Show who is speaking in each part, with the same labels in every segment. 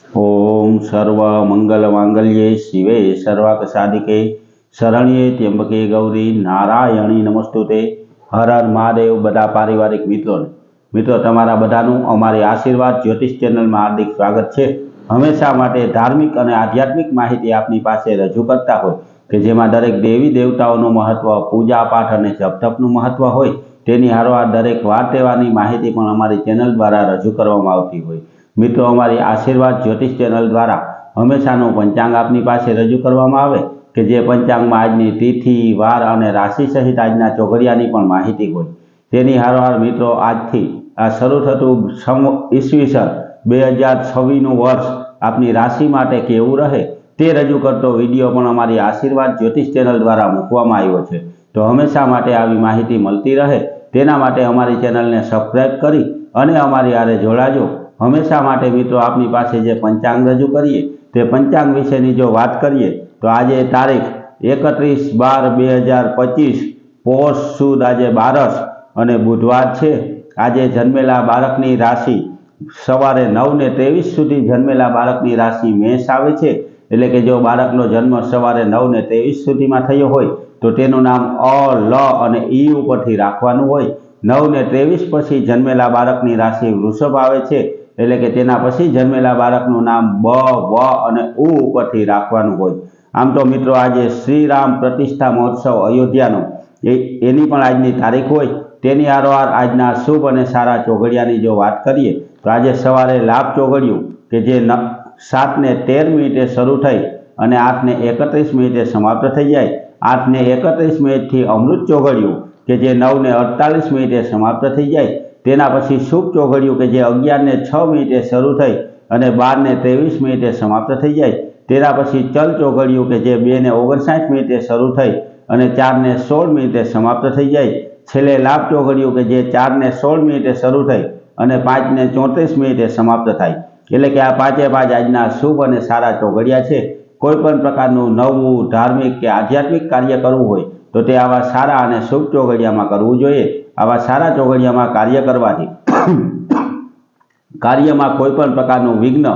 Speaker 1: ओम सर्व मंगल मांगल्ये शिवे सर्वाक साधिके शरण्ये त्र्यंबके गौरी नारायणी नमस्तुते। हर हर महादेव। बधा पारिवारिक मित्रों तमारा बधानुं अमारी आशीर्वाद ज्योतिष चेनल में हार्दिक स्वागत है। हमेशा माटे धार्मिक और आध्यात्मिक माहिती आपनी पासे रजू करता हो कि जेमां दरेक देवी देवताओं महत्व, पूजा पाठ और जप तपनुं महत्व होय तेनी हारोहार दरेक वार तहेवारनी माहिती पण अमारी चेनल द्वारा रजू करवामां आवती होय। मित्रों अमारी आशीर्वाद ज्योतिष चेनल द्वारा हमेशानो पंचांग आपनी पासे रजू करवामां आवे कि जे पंचांग में आजनी तिथि, वार और राशि सहित आजना चोघड़ियानी पण माहिती होय तेनी हारोहार मित्रों आजथी आ शरू थतुं ईस्वीसन 2026 वर्ष आपनी राशि माटे केवुं रहे ते रजू करतो विडियो पण अमारी आशीर्वाद ज्योतिष चेनल द्वारा मूकवामां आव्यो छे। तो हमेशा माटे आवी माहिती मळती रहे तेना माटे अमारी चेनल ने सब्सक्राइब करी अने अमारी हारे जोड़ाजो। हमेशा माटे मित्रों आपनी पासे जे पंचांग रजू करीए ते पंचांग विशेनी जो बात करीए तो आज तारीख 31/12/2025 पोष सुद आज 12 अने बुधवार छे। आज जन्मेला बाळकनी राशि सवारे 9:23 सुधी जन्मेला बाळकनी राशि मेष आवे छे। एटले के जो बाळकनो जन्म सवारे 9:23 सुधीमां थयो होय तो तेनुं नाम अ, ल अने ई उपरथी राखवानुं होय। 9:23 पछी जन्मेला बाळकनी राशि वृषभ आवे छे एटले के तेना पछी जन्मेला बाळकनुं नाम ब, व अने उ उपरथी राखवानुं होय। आम तो मित्रों आज श्रीराम प्रतिष्ठा महोत्सव अयोध्यानो एनी पण आजनी तारीख होय तेनी हारोहार आजना शुभ अने सारा चोघड़ियानी जो बात करीए तो आज सवारे लाभ चोघड़ियुं के जे 7:13 शरू थई अने 8:31 समाप्त थई जाय। 8:31 थी अमृत चोघड़ियुं के जे 9:48 समाप्त थई जाय। तेना पछी शुभ चोघड़ियुं के जे 11:06 शरू थई अने 12:23 समाप्त थई जाय। तेना पछी चल चोघड़ियुं के जे 2:59 शरू थई अने 4:16 समाप्त थई जाय। छेल्ले लाभ चोघड़ियुं के जे 4:16 शरू थई अने 5:34 समाप्त थाय। एटले के आ पांचे पांच आजना शुभ अने सारा चोघड़िया छे। कोईपण प्रकारनुं नवुं धार्मिक के आध्यात्मिक कार्य करवुं होय तो ते आवा सारा अने शुभ चोघड़ियामां करवुं जोईए। आवा सारा चोघड़ियामां कार्य करवाथी कार्यमां कोईपण प्रकारनुं विघ्न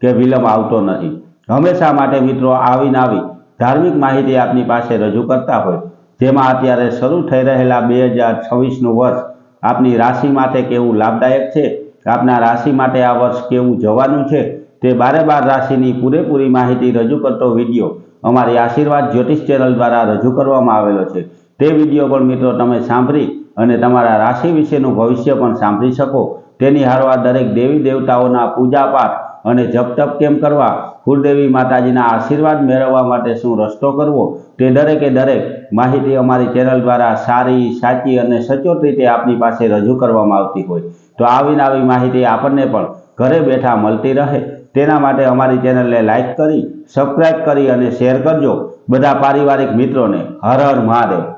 Speaker 1: के विलंब आवतो नथी। हमेशा माटे मित्रों आवी नवी धार्मिक माहिती आपनी पासे रजू करता होय जेमां अत्यारे शरू थई रहेला 2026 वर्ष आपनी राशि माटे केवुं लाभदायक छे, आपना राशि माटे आ वर्ष केवुं जवानुं छे ते 12 राशिनी पूरेपूरी माहिती रजू करतो विडियो अमारी आशीर्वाद ज्योतिष चेनल द्वारा रजू करवामां आवेलो छे। ते विडियो पण मित्रों तमे सांभळी अने तमारा राशि विशेनुं भविष्य पण सांभळी शको। तेनी हारोहार दरेक देवी देवताओना पूजा पाठ अने जप तप केम करवा, कुलदेवी माताजीना आशीर्वाद मेळववा माटे शुं रस्तो करवो ते दरेके दरेक माहिती अमारी चेनल द्वारा सारी, साची अने सचोट रीते आपनी पासे रजू करवामां आवती होय। तो आवी नवी माहिती आपने पण घरे बैठा मळती रहे तेना माटे अमारी चेनलने लाइक करी, सब्सक्राइब करी अने शेर करजो। बधा पारिवारिक मित्रों ने हर हर महादेव।